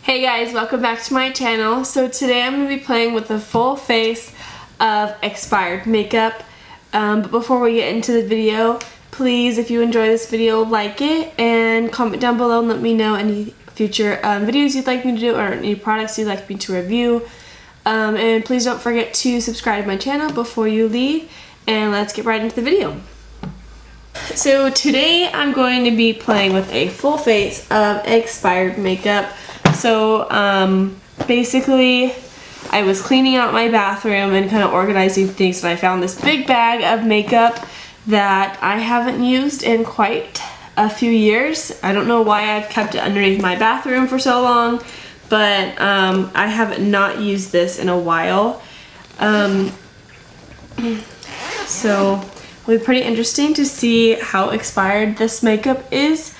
Hey guys, welcome back to my channel. So today I'm going to be playing with the full face of expired makeup. But before we get into the video, please, if you enjoy this video, like it and comment down below and let me know any future videos you'd like me to do or any products you'd like me to review. And please don't forget to subscribe to my channel before you leave, and let's get right into the video. So today I'm going to be playing with a full face of expired makeup. So basically I was cleaning out my bathroom and kind of organizing things, and I found this big bag of makeup that I haven't used in quite a few years. I don't know why I've kept it underneath my bathroom for so long, but I have not used this in a while. So it'll be pretty interesting to see how expired this makeup is.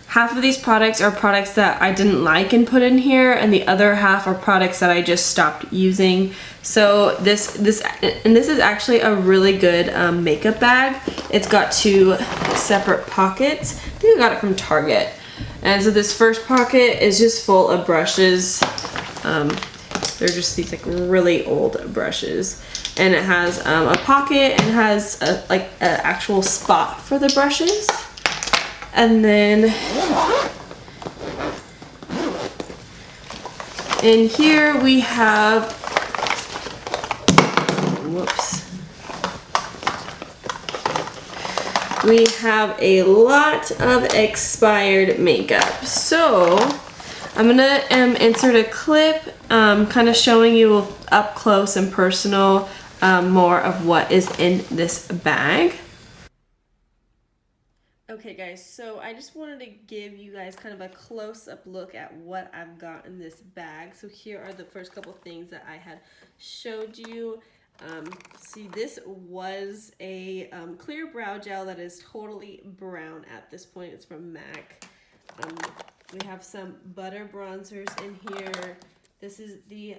Half of these products are products that I didn't like and put in here, and the other half are products that I just stopped using. So this is actually a really good makeup bag. It's got two separate pockets. I think I got it from Target. And so this first pocket is just full of brushes. They're just these like really old brushes. And it has a pocket and has an actual spot for the brushes. And then in here we have, we have a lot of expired makeup. So I'm gonna insert a clip kind of showing you up close and personal more of what is in this bag. Okay guys, so I just wanted to give you guys kind of a close-up look at what I've got in this bag. So here are the first couple things that I had showed you. See, this was a clear brow gel that is totally brown at this point. It's from MAC. We have some butter bronzers in here. This is the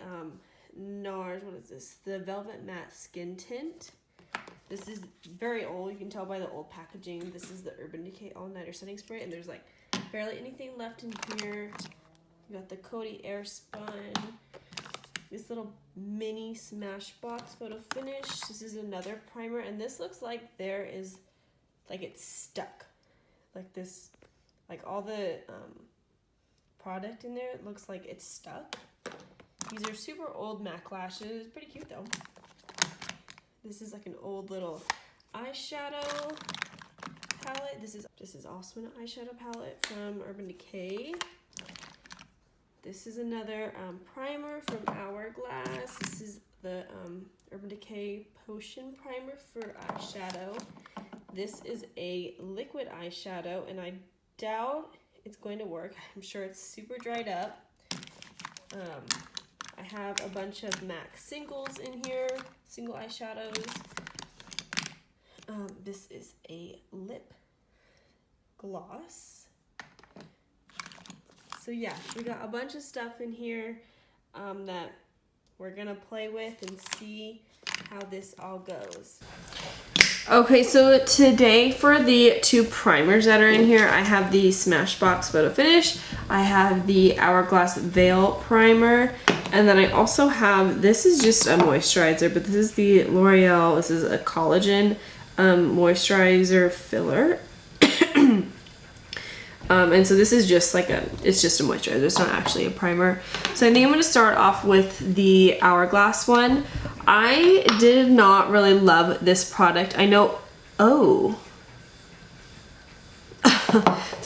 NARS, what is this? The Velvet Matte Skin Tint. This is very old, you can tell by the old packaging. This is the Urban Decay All Nighter Setting Spray, and there's like barely anything left in here. You got the Coty Airspun. This little mini Smashbox Photo Finish. This is another primer, and this looks like there is, like it's stuck. Like this, like all the product in there, it looks like it's stuck. These are super old MAC lashes, pretty cute though. This is like an old little eyeshadow palette. This is also an eyeshadow palette from Urban Decay. This is another primer from Hourglass. This is the Urban Decay Potion Primer for eyeshadow. This is a liquid eyeshadow, and I doubt it's going to work. I'm sure it's super dried up. I have a bunch of MAC singles in here, single eyeshadows. This is a lip gloss. So yeah, we got a bunch of stuff in here that we're gonna play with and see how this all goes. Okay, so today for the two primers that are in here, I have the Smashbox Photo Finish, I have the Hourglass Veil Primer, and then I also have, this is just a moisturizer, but this is the L'Oreal, this is a collagen moisturizer filler. And so this is just like it's just a moisturizer, it's not actually a primer. So I think I'm going to start off with the Hourglass one. I did not really love this product. I know, so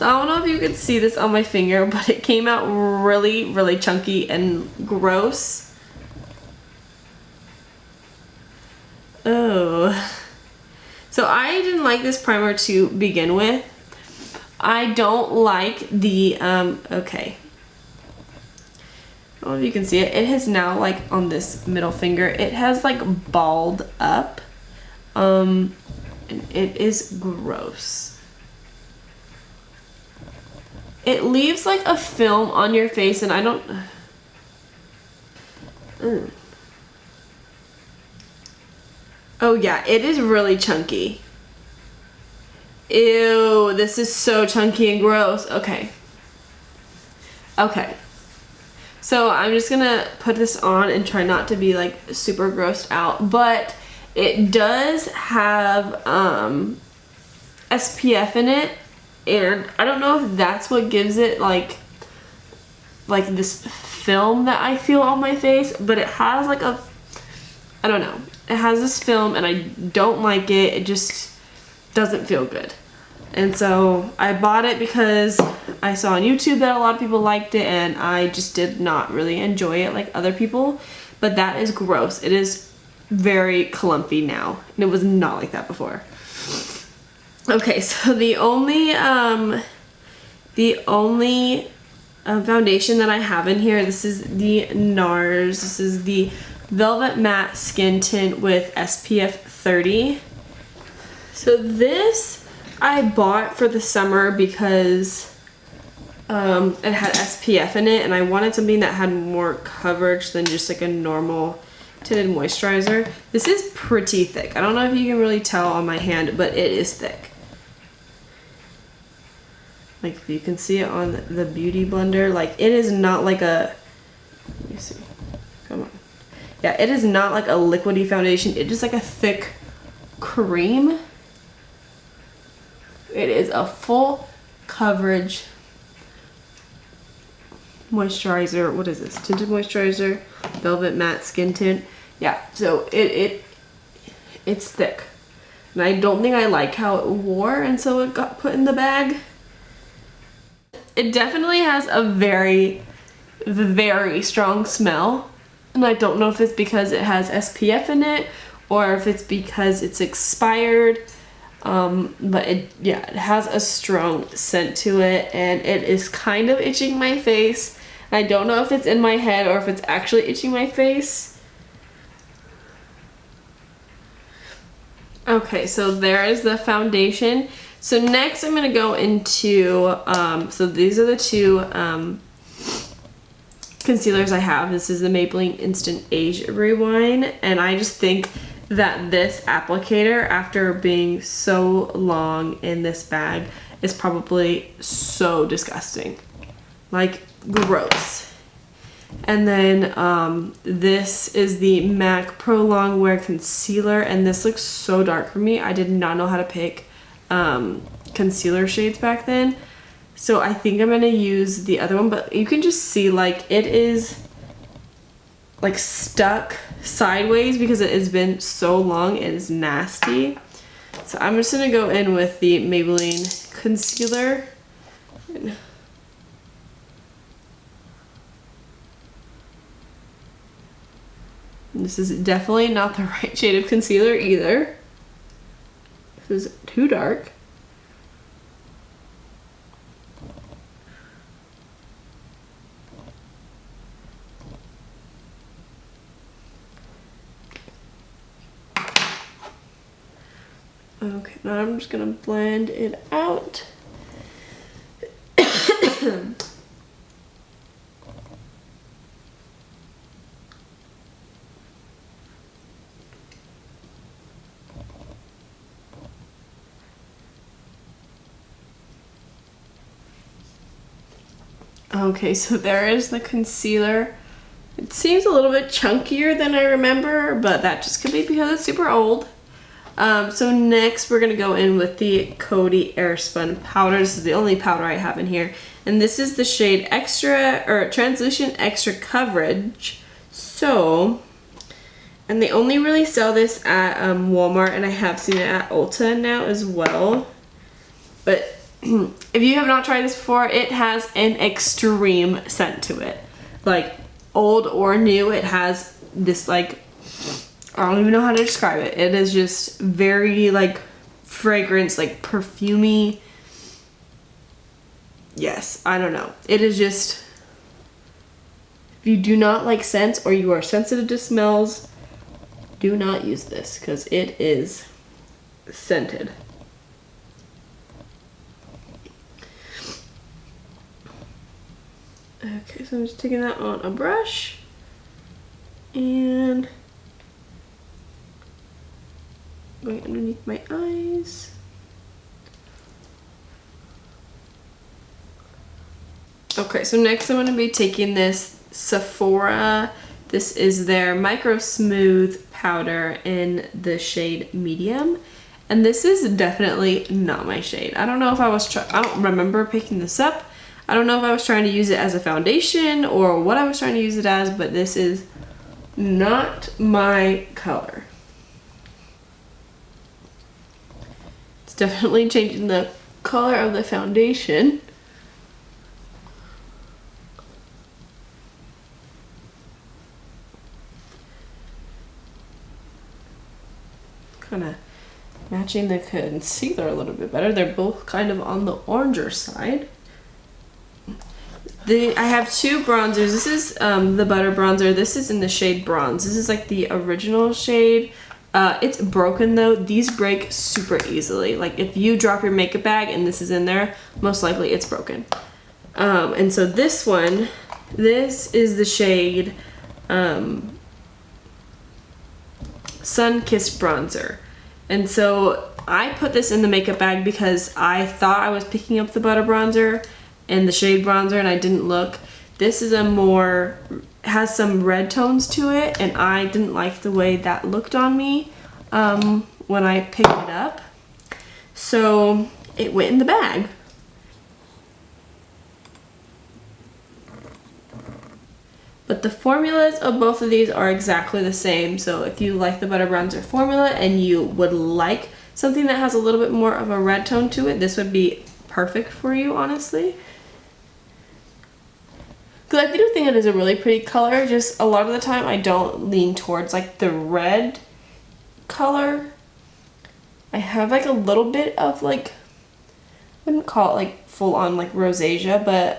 I don't know if you could see this on my finger, but it came out really, really chunky and gross. Oh. So I didn't like this primer to begin with. I don't like the, okay. I don't know if you can see it. It has now, like, on this middle finger, it has, like, balled up. And it is gross. It leaves, like, a film on your face, and I don't... Oh, yeah, it is really chunky. Ew, this is so chunky and gross. Okay. Okay. So I'm just gonna put this on and try not to be like super grossed out, but it does have SPF in it, and I don't know if that's what gives it like this film that I feel on my face, but it has like a, I don't know, it has this film and I don't like it. It just doesn't feel good. And so I bought it because I saw on YouTube that a lot of people liked it, and I just did not really enjoy it like other people. But that is gross. It is very clumpy now, and it was not like that before. Okay, so the only foundation that I have in here, this is the NARS. This is the Velvet Matte Skin Tint with SPF 30. So this I bought for the summer because it had SPF in it, and I wanted something that had more coverage than just like a normal tinted moisturizer. This is pretty thick. I don't know if you can really tell on my hand, but it is thick. Like if you can see it on the Beauty Blender, like it is not like a, let me see, come on. Yeah, it is not like a liquidy foundation. It is like a thick cream. It is a full coverage moisturizer. What is this? Tinted moisturizer, Velvet Matte Skin Tint. Yeah, so it's thick. And I don't think I like how it wore, and so it got put in the bag. It definitely has a very, very strong smell. And I don't know if it's because it has SPF in it or if it's because it's expired. But it has a strong scent to it, and it is kind of itching my face. I don't know if it's in my head or if it's actually itching my face. Okay, so there is the foundation. So next I'm gonna go into, so these are the two concealers I have. This is the Maybelline Instant Age Rewind, and I just think that this applicator, after being so long in this bag, is probably so disgusting. Like, gross. And then this is the MAC Pro Longwear Concealer, and this looks so dark for me. I did not know how to pick concealer shades back then. So I think I'm gonna use the other one, but you can just see like it is like stuck sideways because it has been so long. It is nasty. So I'm just gonna go in with the Maybelline concealer. This is definitely not the right shade of concealer either. This is too dark. Okay, now I'm just gonna blend it out. Okay, so there is the concealer. It seems a little bit chunkier than I remember, but that just could be because it's super old. So next we're gonna go in with the Coty Airspun powder. This is the only powder I have in here, and this is the shade Extra or Translucent Extra Coverage. So, and they only really sell this at Walmart, and I have seen it at Ulta now as well. But if you have not tried this before, it has an extreme scent to it. Like, old or new, it has this like, I don't even know how to describe it. It is just very like fragrance, like perfumey. Yes, I don't know. It is just, if you do not like scents or you are sensitive to smells, do not use this because it is scented. Okay, so I'm just taking that on a brush and going underneath my eyes. Okay, so next I'm going to be taking this Sephora. This is their Micro Smooth powder in the shade medium. And this is definitely not my shade. I don't know if I was I don't remember picking this up. I don't know if I was trying to use it as a foundation or what I was trying to use it as, but this is not my color. It's definitely changing the color of the foundation. Kind of matching the concealer a little bit better. They're both kind of on the oranger side. I have two bronzers. This is the Butter Bronzer. This is in the shade Bronze. This is like the original shade. It's broken though. These break super easily. Like if you drop your makeup bag and this is in there, most likely it's broken. And so this one, this is the shade Sun Kissed Bronzer. And so I put this in the makeup bag because I thought I was picking up the Butter Bronzer and the shade Bronzer and I didn't look. This is has some red tones to it, and I didn't like the way that looked on me when I picked it up. So it went in the bag. But the formulas of both of these are exactly the same. So if you like the Butter Bronzer formula and you would like something that has a little bit more of a red tone to it, this would be perfect for you, honestly. Because I do think it is a really pretty color, just a lot of the time I don't lean towards like the red color. I have like a little bit of like, I wouldn't call it like full on like rosacea, but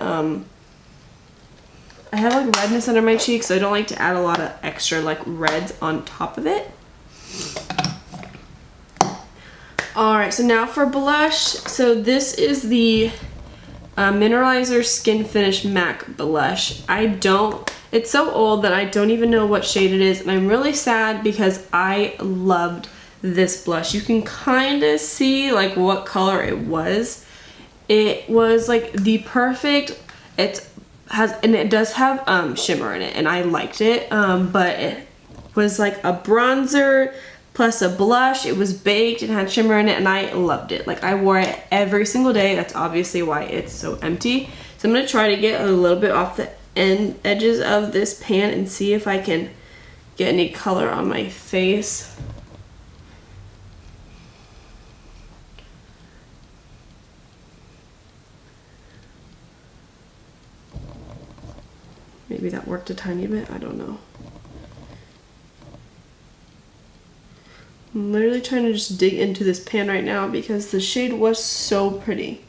I have like redness under my cheeks, so I don't like to add a lot of extra like reds on top of it. Alright, so now for blush. So this is the Mineralizer Skin Finish MAC blush. It's so old that I don't even know what shade it is, and I'm really sad because I loved this blush. You can kind of see like what color it was. It was like the perfect, it does have shimmer in it, and I liked it, but it was like a bronzer plus a blush. It was baked and had shimmer in it, and I loved it. Like I wore it every single day. That's obviously why it's so empty. So I'm gonna try to get a little bit off the edges of this pan and see if I can get any color on my face. Maybe that worked a tiny bit, I don't know. I'm literally trying to just dig into this pan right now because the shade was so pretty.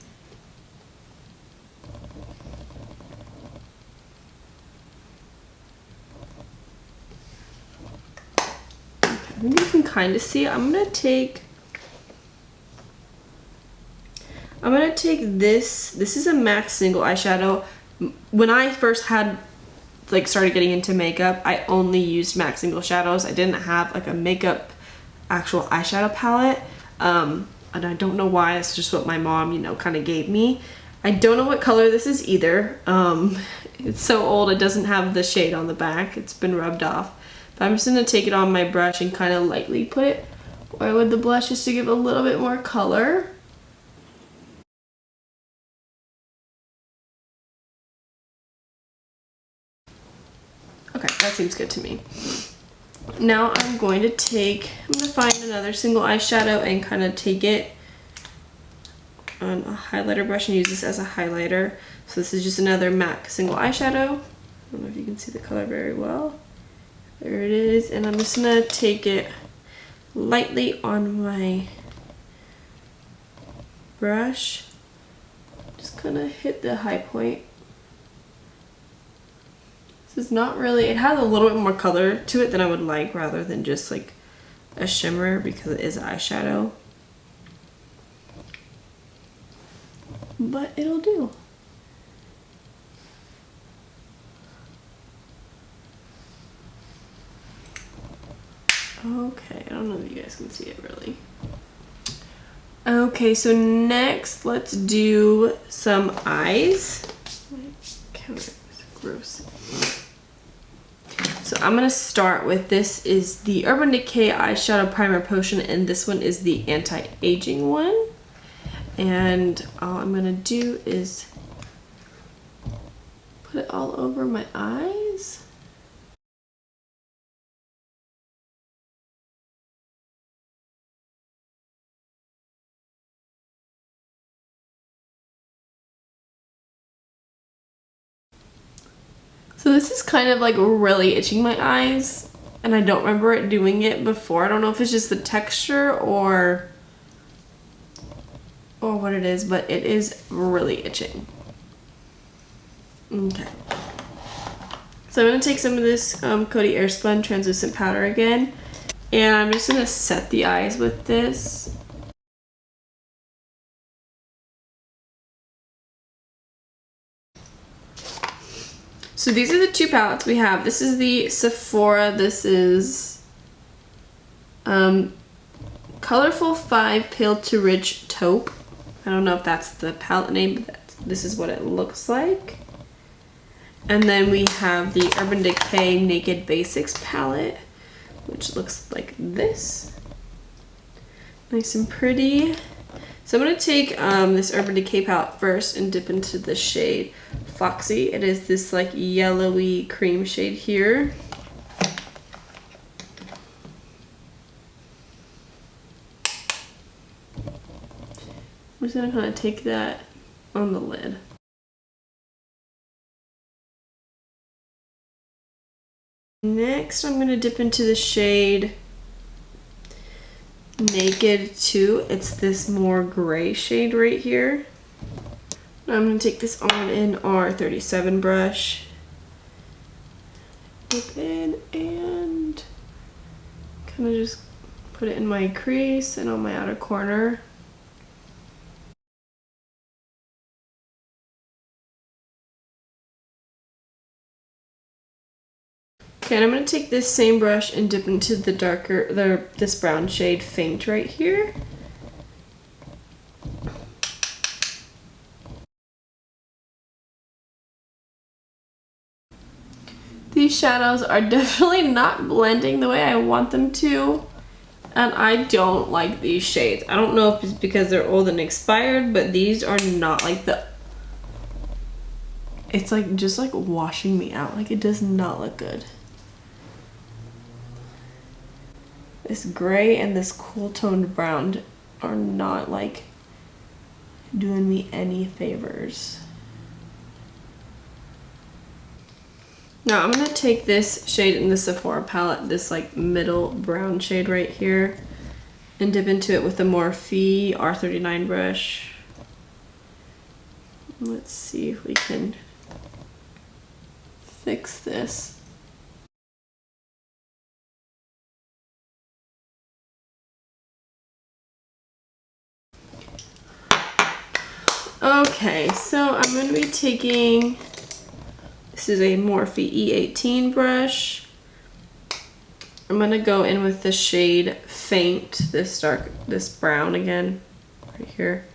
Okay, I think you can kind of see it. I'm gonna take this. This is a MAC single eyeshadow. When I first started getting into makeup, I only used MAC single shadows. I didn't have like a makeup actual eyeshadow palette, and I don't know why. It's just what my mom, kind of gave me. I don't know what color this is either. It's so old it doesn't have the shade on the back. It's been rubbed off. But I'm just gonna take it on my brush and kind of lightly put it where with the blush just to give a little bit more color. Okay, that seems good to me. Now I'm going to find another single eyeshadow and kind of take it on a highlighter brush and use this as a highlighter. So this is just another MAC single eyeshadow. I don't know if you can see the color very well. There it is. And I'm just going to take it lightly on my brush. Just kind of hit the high point. This is not really, it has a little bit more color to it than I would like rather than just like a shimmer because it is eyeshadow. But it'll do. Okay, I don't know if you guys can see it really. Okay, so next let's do some eyes. My counter is gross. So I'm going to start with, this is the Urban Decay Eyeshadow Primer Potion, and this one is the anti-aging one. And all I'm going to do is put it all over my eyes. So this is kind of like really itching my eyes, and I don't remember it doing it before. I don't know if it's just the texture or what it is, but it is really itching. Okay. So I'm going to take some of this Coty Airspun translucent powder again, and I'm just going to set the eyes with this. So these are the two palettes we have. This is the Sephora. This is Colorful 5 Pale to Rich Taupe. I don't know if that's the palette name, but this is what it looks like. And then we have the Urban Decay Naked Basics palette, which looks like this. Nice and pretty. So I'm going to take this Urban Decay palette first and dip into the shade Foxy. It is this like yellowy cream shade here. I'm just going to kind of take that on the lid. Next, I'm going to dip into the shade Naked 2. It's this more gray shade right here. I'm going to take this on an R37 brush. Dip in and kind of just put it in my crease and on my outer corner. Okay, and I'm going to take this same brush and dip into the darker, this brown shade Faint right here. These shadows are definitely not blending the way I want them to, and I don't like these shades. I don't know if it's because they're old and expired, but these are not like the... It's like just like washing me out. Like, it does not look good. This gray and this cool toned brown are not like doing me any favors. Now I'm going to take this shade in the Sephora palette, this like middle brown shade right here, and dip into it with the Morphe R39 brush. Let's see if we can fix this. Okay, so I'm going to be taking, this is a Morphe E18 brush. I'm going to go in with the shade Faint, this brown again, right here.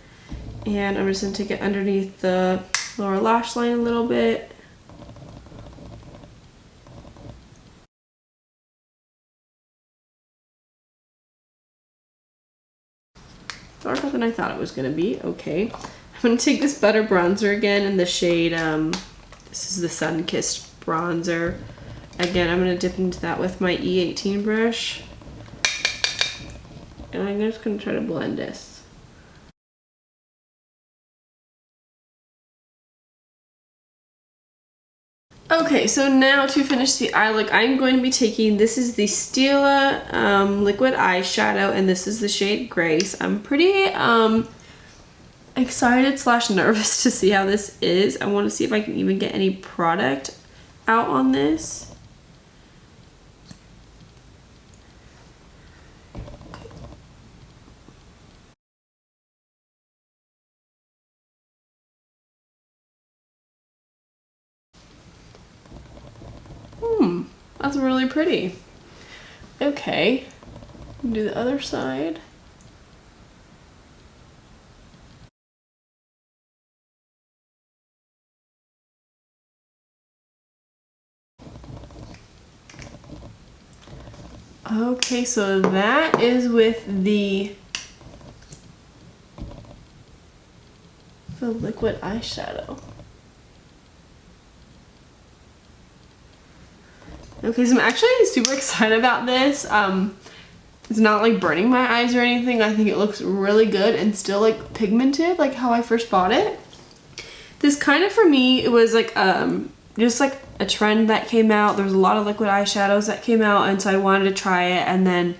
And I'm just going to take it underneath the lower lash line a little bit. Darker than I thought it was going to be. Okay. I'm going to take this Butter Bronzer again in the shade, this is the Sun Kissed Bronzer. Again, I'm going to dip into that with my E18 brush. And I'm just going to try to blend this. Okay, so now to finish the eye look, I'm going to be taking, this is the Stila liquid eyeshadow, and this is the shade Grace. I'm pretty excited / nervous to see how this is. I want to see if I can even get any product out on this. That's really pretty. Okay, do the other side. Okay, so that is with the liquid eyeshadow. Okay, so I'm actually super excited about this. It's not like burning my eyes or anything. I think it looks really good and still like pigmented, like how I first bought it. This kind of, for me, it was like just like a trend that came out. There was a lot of liquid eyeshadows that came out, and so I wanted to try it, and then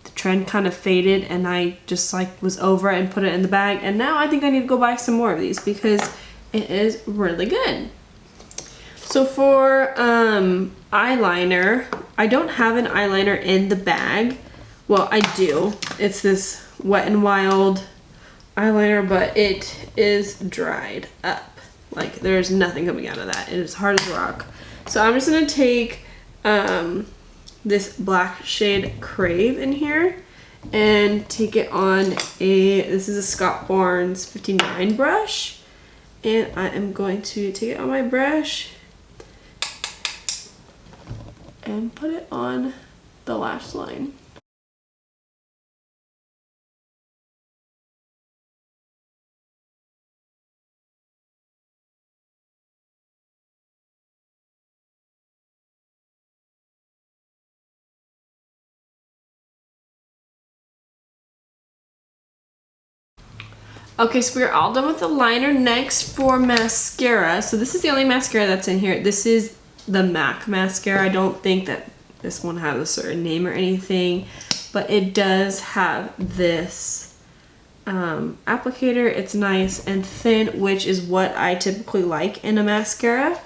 the trend kind of faded and I just like was over it and put it in the bag, and now I think I need to go buy some more of these because it is really good. So for eyeliner, I don't have an eyeliner in the bag. Well, I do. It's this Wet n Wild eyeliner, but it is dried up. Like, there's nothing coming out of that. It is hard as rock. So I'm just gonna take this black shade Crave in here and take it on this is a Scott Barnes 59 brush. And I am going to take it on my brush and put it on the lash line. Okay, so we're all done with the liner. Next for mascara. So this is the only mascara that's in here. This is the MAC mascara. I don't think that this one has a certain name or anything, but it does have this applicator. It's nice and thin, which is what I typically like in a mascara.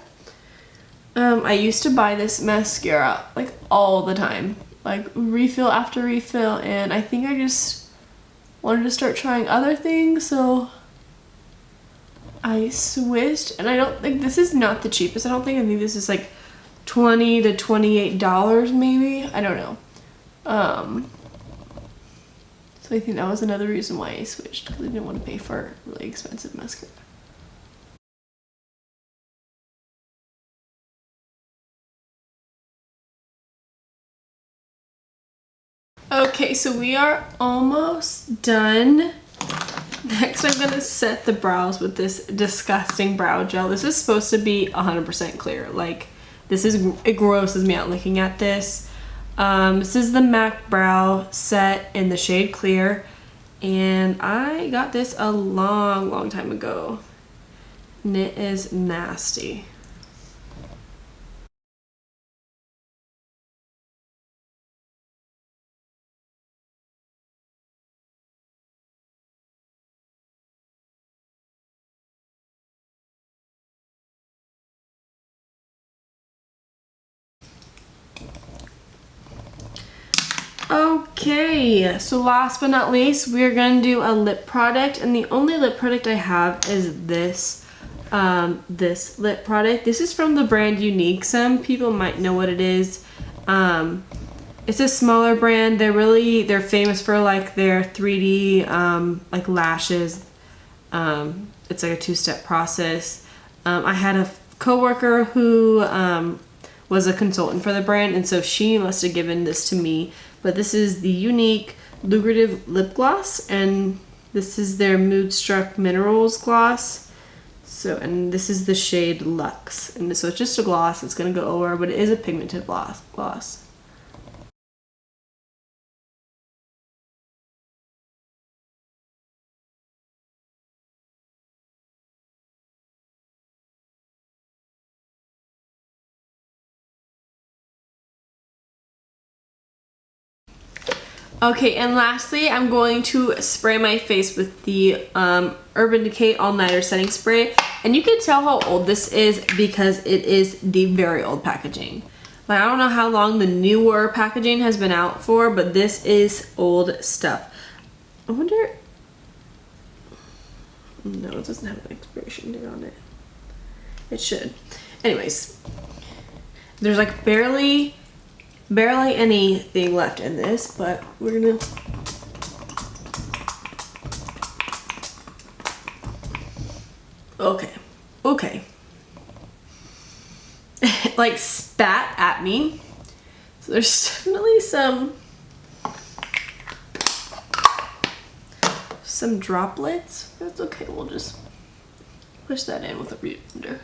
I used to buy this mascara like all the time, like refill after refill, and I think I just wanted to start trying other things, so I switched. And I don't think this is not the cheapest. I think this is like $20 to $28 maybe. I don't know. So I think that was another reason why I switched, because I didn't want to pay for really expensive mascara. Okay, so we are almost done. Next, I'm gonna set the brows with this disgusting brow gel. This is supposed to be 100% clear. Like, it grosses me out looking at this. This is the MAC Brow Set in the shade Clear, and I got this a long time ago, and it is nasty. Okay, so last but not least, we're gonna do a lip product, and the only lip product I have is this this lip product. This is from the brand Younique. Some people might know what it is. It's a smaller brand. They're famous for like their 3D like lashes. It's like a two-step process. I had a coworker who was a consultant for the brand, and so she must have given this to me. But this is the Younique Lucrative Lip Gloss, and this is their Moodstruck Minerals Gloss. So, and this is the shade Luxe. And so it's just a gloss. It's going to go over, but it is a pigmented gloss. Okay, and lastly, I'm going to spray my face with the Urban Decay All Nighter Setting Spray. And you can tell how old this is because it is the very old packaging. Like, I don't know how long the newer packaging has been out for, but this is old stuff. I wonder... No, it doesn't have an expiration date on it. It should. Anyways, there's like barely anything left in this, but we're gonna... Okay. Like spat at me. So there's definitely some droplets. That's okay, we'll just push that in with a beauty blender.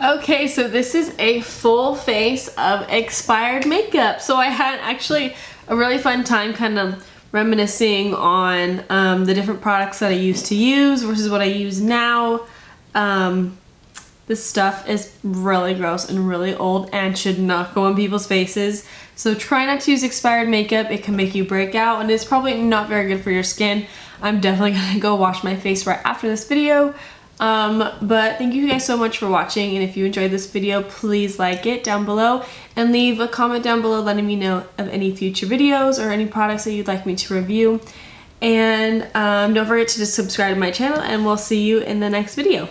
Okay, so this is a full face of expired makeup. So I had actually a really fun time kind of reminiscing on the different products that I used to use versus what I use now. This stuff is really gross and really old and should not go on people's faces. So try not to use expired makeup. It can make you break out and it's probably not very good for your skin. I'm definitely gonna go wash my face right after this video. But thank you guys so much for watching, and if you enjoyed this video, please like it down below and leave a comment down below letting me know of any future videos or any products that you'd like me to review. And don't forget to just subscribe to my channel, and we'll see you in the next video.